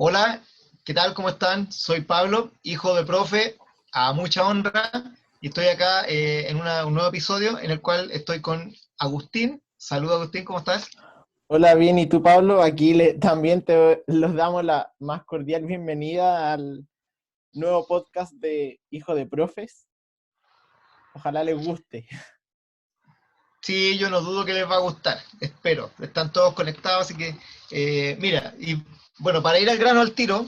Hola, ¿qué tal? ¿Cómo están? Soy Pablo, hijo de profe, a mucha honra, y estoy acá un nuevo episodio en el cual estoy con Agustín. Saludos, Agustín, ¿cómo estás? Hola, bien, ¿y tú, Pablo? Aquí también te los damos la más cordial bienvenida al nuevo podcast de Hijo de Profes. Ojalá les guste. Sí, yo no dudo que les va a gustar, espero. Están todos conectados, así que, mira, y bueno, para ir al grano al tiro,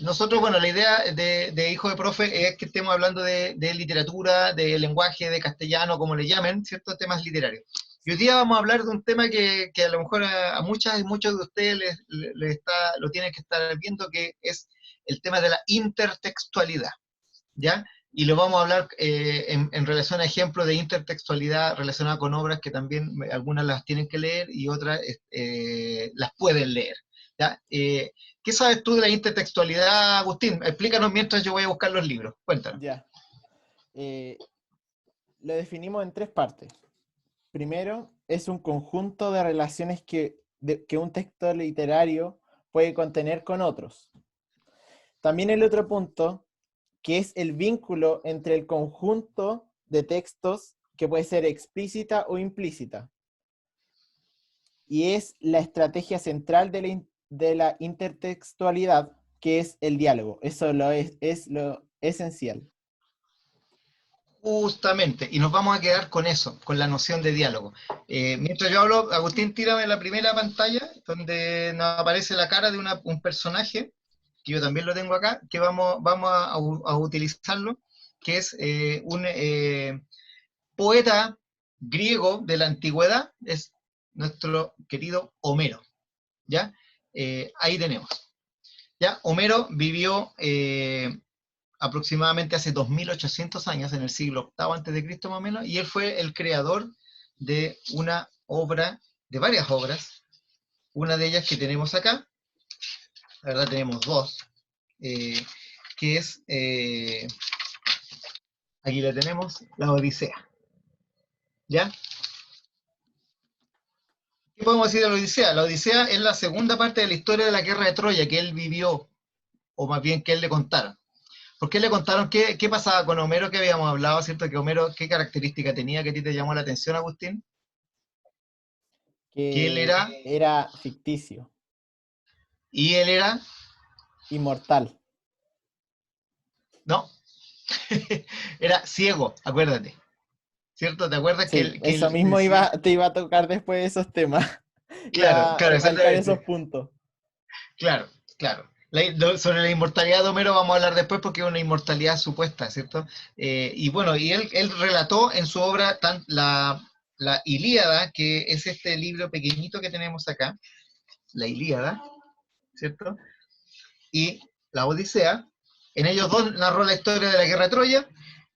nosotros, bueno, la idea de Hijo de Profe es que estemos hablando de literatura, de lenguaje, de castellano, como le llamen, ciertos temas literarios. Y hoy día vamos a hablar de un tema que a lo mejor a muchas y muchos de ustedes lo tienen que estar viendo, que es el tema de la intertextualidad, ¿ya? Y lo vamos a hablar en relación a ejemplos de intertextualidad relacionada con obras que también algunas las tienen que leer y otras las pueden leer, ¿ya? ¿Qué sabes tú de la intertextualidad, Agustín? Explícanos mientras yo voy a buscar los libros. Cuéntanos. Ya. Eh, lo definimos en tres partes. Primero, es un conjunto de relaciones que un texto literario puede contener con otros. También el otro punto, que es el vínculo entre el conjunto de textos que puede ser explícita o implícita. Y es la estrategia central de la intertextualidad, que es el diálogo. Eso es lo esencial. Justamente, y nos vamos a quedar con eso, con la noción de diálogo. Mientras yo hablo, Agustín, tírame la primera pantalla, donde nos aparece la cara de un personaje, que yo también lo tengo acá, que vamos a utilizarlo, que es un poeta griego de la antigüedad, es nuestro querido Homero, ¿ya? Ahí tenemos. ¿Ya? Homero vivió aproximadamente hace 2800 años, en el siglo octavo antes de Cristo más o menos, y él fue el creador de una obra, de varias obras, una de ellas que tenemos acá, la verdad tenemos dos, eh, que es, aquí la tenemos, la Odisea, ¿ya? ¿Qué podemos decir de la Odisea? La Odisea es la segunda parte de la historia de la guerra de Troya que él vivió, o más bien que él le contaron. ¿Por qué le contaron qué pasaba con Homero que habíamos hablado, cierto? Que Homero, ¿qué característica tenía que a ti te llamó la atención, Agustín? Que él Que era, era ficticio, y él era, inmortal. no, era ciego, acuérdate, ¿cierto? ¿Te acuerdas que Sí, él, que eso él mismo decía? te iba a tocar después de esos temas. Claro, Iba a claro, recalcar esos exactamente, puntos. claro, claro. Sobre la inmortalidad de Homero vamos a hablar después porque es una inmortalidad supuesta, ¿cierto? Y bueno, y él relató en su obra la Ilíada, que es este libro pequeñito que tenemos acá, la Ilíada, ¿cierto? Y la Odisea. En ellos dos narró la historia de la guerra de Troya,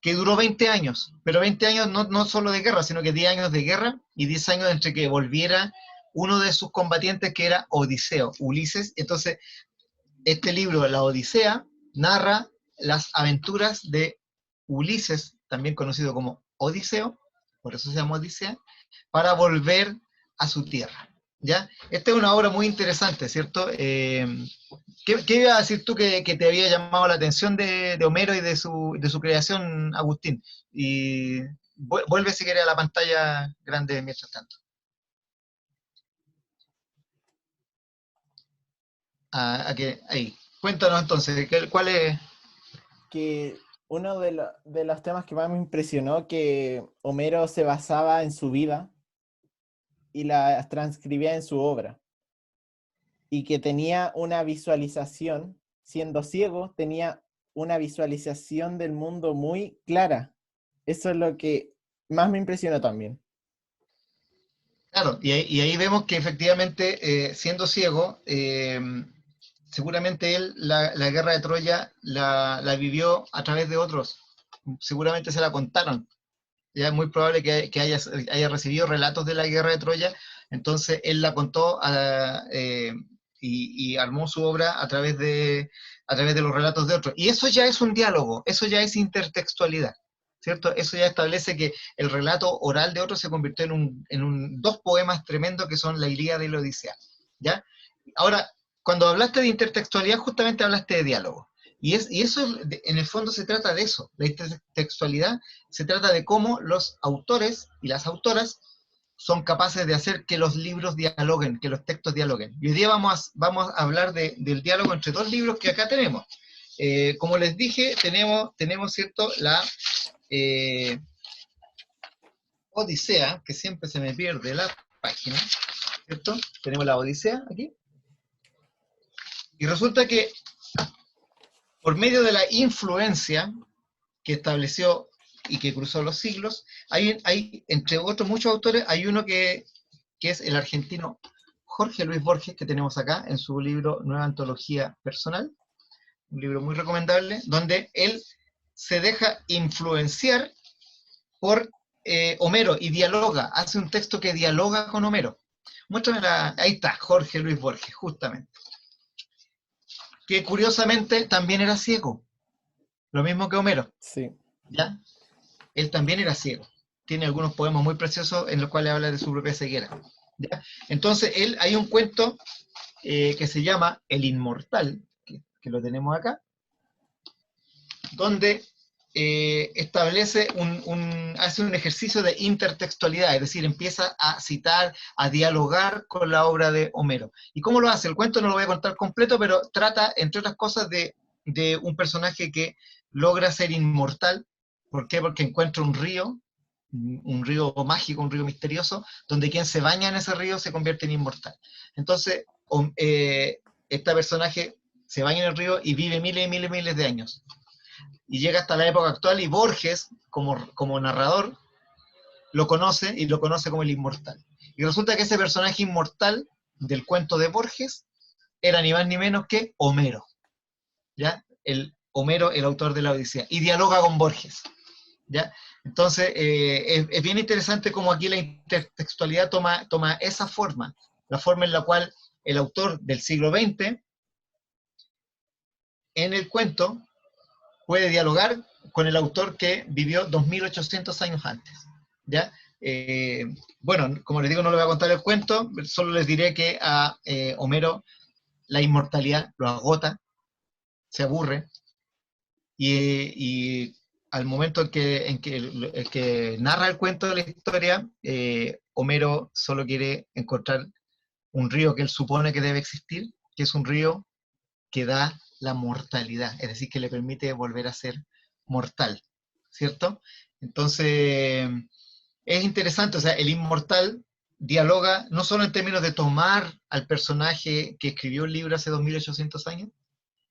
que duró 20 años, pero 20 años no solo de guerra, sino que 10 años de guerra y 10 años entre que volviera uno de sus combatientes que era Odiseo, Ulises. Entonces, este libro, La Odisea, narra las aventuras de Ulises, también conocido como Odiseo, por eso se llama Odisea, para volver a su tierra. ¿Ya? Esta es una obra muy interesante, ¿cierto? ¿Qué ibas a decir tú que te había llamado la atención de Homero y de su creación, Agustín? Y vuelve si quieres a la pantalla grande mientras tanto. Ahí. Cuéntanos entonces, ¿cuál es? Que uno de los temas que más me impresionó, que Homero se basaba en su vida y la transcribía en su obra, y que tenía una visualización, siendo ciego, tenía una visualización del mundo muy clara. Eso es lo que más me impresionó también. Claro, y ahí vemos que efectivamente, siendo ciego, seguramente él la guerra de Troya la vivió a través de otros. Seguramente se la contaron. Ya es muy probable que haya recibido relatos de la guerra de Troya, entonces él la contó y armó su obra a través de los relatos de otros. Y eso ya es un diálogo, eso ya es intertextualidad, ¿cierto? Eso ya establece que el relato oral de otro se convirtió en dos poemas tremendos que son la Ilíada y la Odisea, ¿ya? Ahora, cuando hablaste de intertextualidad, justamente hablaste de diálogo. Y eso, en el fondo, se trata de eso. La intertextualidad se trata de cómo los autores y las autoras son capaces de hacer que los libros dialoguen, que los textos dialoguen. Y hoy día vamos a hablar del diálogo entre dos libros que acá tenemos. Como les dije, tenemos ¿cierto? La Odisea, que siempre se me pierde la página, ¿cierto? Tenemos la Odisea aquí. Y resulta que por medio de la influencia que estableció y que cruzó los siglos, hay entre otros muchos autores, hay uno que es el argentino Jorge Luis Borges, que tenemos acá en su libro Nueva Antología Personal, un libro muy recomendable, donde él se deja influenciar por Homero y dialoga, hace un texto que dialoga con Homero. Muéstrame ahí está, Jorge Luis Borges, justamente. Que curiosamente también era ciego, lo mismo que Homero. Sí. ¿Ya? Él también era ciego. Tiene algunos poemas muy preciosos en los cuales habla de su propia ceguera. ¿Ya? Entonces, hay un cuento que se llama El Inmortal, que lo tenemos acá, donde establece hace un ejercicio de intertextualidad, es decir, empieza a citar, a dialogar con la obra de Homero. ¿Y cómo lo hace? El cuento no lo voy a contar completo, pero trata, entre otras cosas, de un personaje que logra ser inmortal. ¿Por qué? Porque encuentra un río mágico, un río misterioso, donde quien se baña en ese río se convierte en inmortal. Entonces, este personaje se baña en el río y vive miles y miles y miles de años. Y llega hasta la época actual y Borges, como narrador, lo conoce y lo conoce como el inmortal. Y resulta que ese personaje inmortal del cuento de Borges era ni más ni menos que Homero. ¿Ya? Homero, el autor de la Odisea. Y dialoga con Borges. ¿Ya? Entonces, es bien interesante cómo aquí la intertextualidad toma esa forma, la forma en la cual el autor del siglo XX, en el cuento, puede dialogar con el autor que vivió 2800 años antes. ¿Ya? Bueno, como les digo, no les voy a contar el cuento, solo les diré que a Homero la inmortalidad lo agota, se aburre, y al momento en que narra el cuento de la historia, Homero solo quiere encontrar un río que él supone que debe existir, que es un río que da la mortalidad, es decir, que le permite volver a ser mortal, ¿cierto? Entonces, es interesante, o sea, el inmortal dialoga no solo en términos de tomar al personaje que escribió el libro hace 2800 años,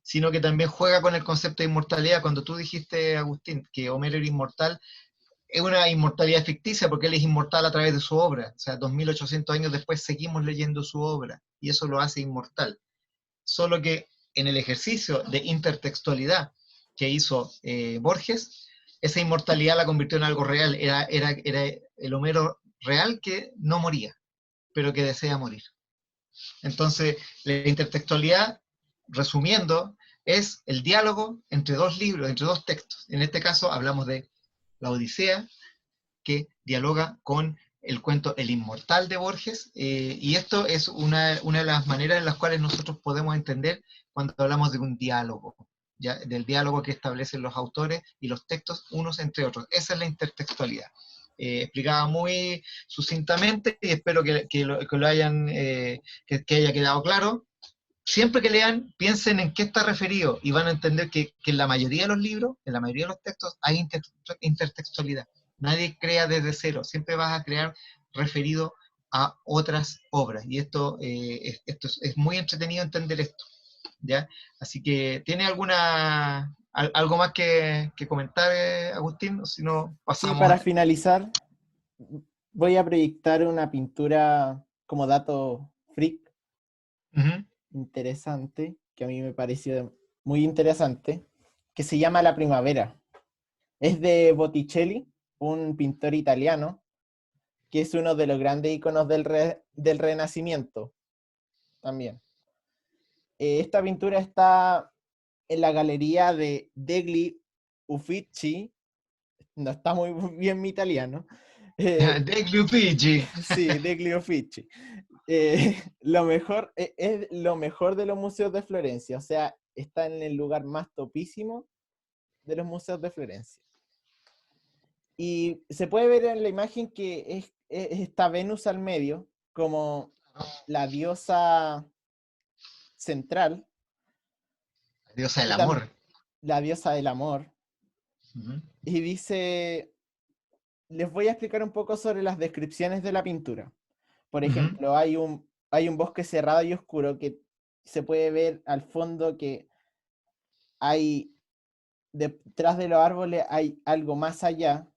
sino que también juega con el concepto de inmortalidad. Cuando tú dijiste, Agustín, que Homero era inmortal, es una inmortalidad ficticia porque él es inmortal a través de su obra. O sea, 2800 años después seguimos leyendo su obra y eso lo hace inmortal. Solo que en el ejercicio de intertextualidad que hizo Borges, esa inmortalidad la convirtió en algo real. Era el Homero real que no moría, pero que desea morir. Entonces, la intertextualidad, resumiendo, es el diálogo entre dos libros, entre dos textos. En este caso hablamos de la Odisea, que dialoga con el cuento El Inmortal de Borges, y esto es una de las maneras en las cuales nosotros podemos entender cuando hablamos de un diálogo, ¿ya? Del diálogo que establecen los autores y los textos unos entre otros. Esa es la intertextualidad. Explicada muy sucintamente y espero que lo hayan, que haya quedado claro. Siempre que lean, piensen en qué está referido y van a entender que en la mayoría de los libros, en la mayoría de los textos, hay intertextualidad. Nadie crea desde cero, siempre vas a crear referido a otras obras. Y esto es muy entretenido entender esto, ¿ya? Así que, ¿tiene algo más que comentar, Agustín? O si no, Sí, pasamos para a... finalizar, voy a proyectar una pintura como dato freak Ujú. interesante, que a mí me pareció muy interesante, que se llama La Primavera. Es de Botticelli, un pintor italiano, que es uno de los grandes iconos del Renacimiento también. Esta pintura está en la galería de degli Uffizi, no está muy bien mi italiano. De Uffizi. Sí, degli Uffizi. es lo mejor de los museos de Florencia, o sea, está en el lugar más topísimo de los museos de Florencia. Y se puede ver en la imagen que está Venus al medio, como la diosa central, La diosa del y también amor. la diosa del amor. Ujú, Y dice, les voy a explicar un poco sobre las descripciones de la pintura. Por ujú. ejemplo, hay un bosque cerrado y oscuro que se puede ver al fondo que hay, detrás de los árboles hay algo más allá,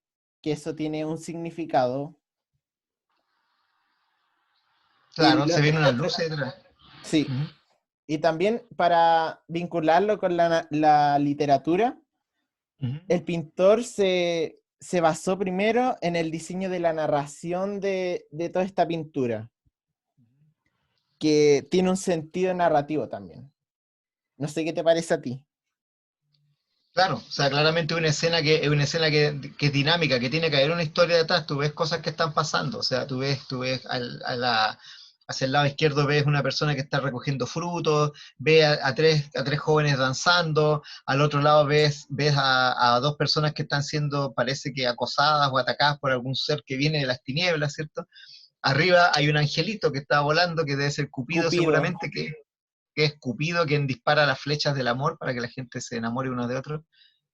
que eso tiene un significado. Y Claro, se vienen unas luces detrás. sí, Ujú, y también para vincularlo con la literatura, ujú. el pintor se basó primero en el diseño de la narración de toda esta pintura, que tiene un sentido narrativo también. No sé qué te parece a ti. Claro, o sea, claramente es una escena que es dinámica, que tiene que haber una historia detrás, tú ves cosas que están pasando, o sea, tú ves hacia el lado izquierdo ves una persona que está recogiendo frutos, ves a tres jóvenes danzando, al otro lado ves a dos personas que están siendo, parece que acosadas o atacadas por algún ser que viene de las tinieblas, ¿cierto? Arriba hay un angelito que está volando, que debe ser Cupido Cupido. seguramente, que es Cupido quien dispara las flechas del amor para que la gente se enamore unos de otros.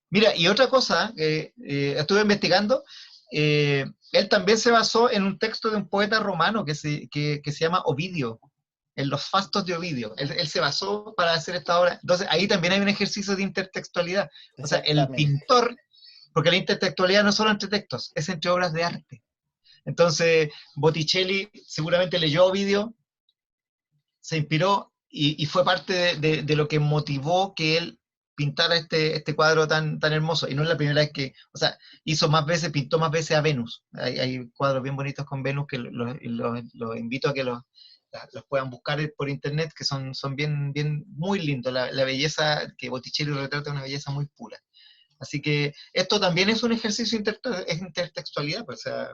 Mira, y otra cosa, estuve investigando, él también se basó en un texto de un poeta romano que se llama Ovidio, en los fastos de Ovidio. Él se basó para hacer esta obra. Entonces, ahí también hay un ejercicio de intertextualidad. O sea, el Exactamente. pintor, porque la intertextualidad no es solo entre textos, es entre obras de arte. Entonces, Botticelli seguramente leyó Ovidio, se inspiró y fue parte de lo que motivó que él pintara este cuadro tan hermoso. Y no es la primera vez que, o sea, hizo más veces, pintó más veces a Venus. Hay cuadros bien bonitos con Venus que los invito a que los puedan buscar por internet, que son bien, muy lindos. La belleza que Botticelli retrata es una belleza muy pura. Así que esto también es un ejercicio es intertextualidad, pues, o sea,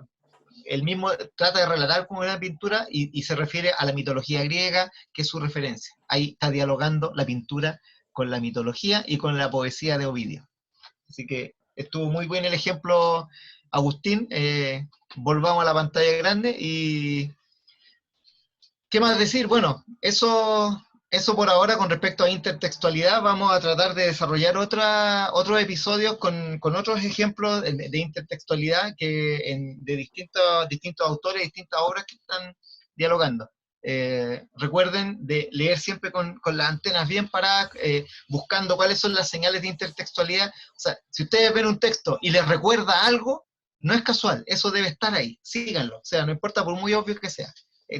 él mismo trata de relatar como una pintura y se refiere a la mitología griega, que es su referencia. Ahí está dialogando la pintura con la mitología y con la poesía de Ovidio. Así que estuvo muy bien el ejemplo, Agustín. Volvamos a la pantalla grande y ¿qué más decir? Bueno, eso por ahora con respecto a intertextualidad. Vamos a tratar de desarrollar otros episodios con otros ejemplos de intertextualidad de distintos autores, distintas obras que están dialogando. Recuerden de leer siempre con las antenas bien paradas, buscando cuáles son las señales de intertextualidad. O sea, si ustedes ven un texto y les recuerda algo, no es casual, eso debe estar ahí, síganlo. O sea, no importa por muy obvio que sea.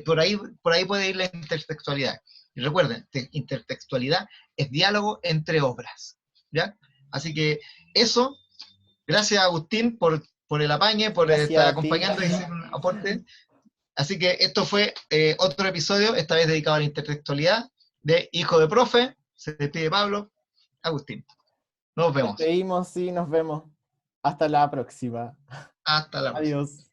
Por ahí puede ir la intertextualidad. Y recuerden, intertextualidad es diálogo entre obras. ¿Ya? Así que eso, gracias Agustín por el apañe, por Gracias estar a ti. acompañando y hacer un aporte. Así que esto fue otro episodio, esta vez dedicado a la intertextualidad de Hijo de Profe. Se despide Pablo, Agustín. Nos Nos vemos. despedimos y nos vemos. Hasta la próxima. Hasta la próxima. Adiós.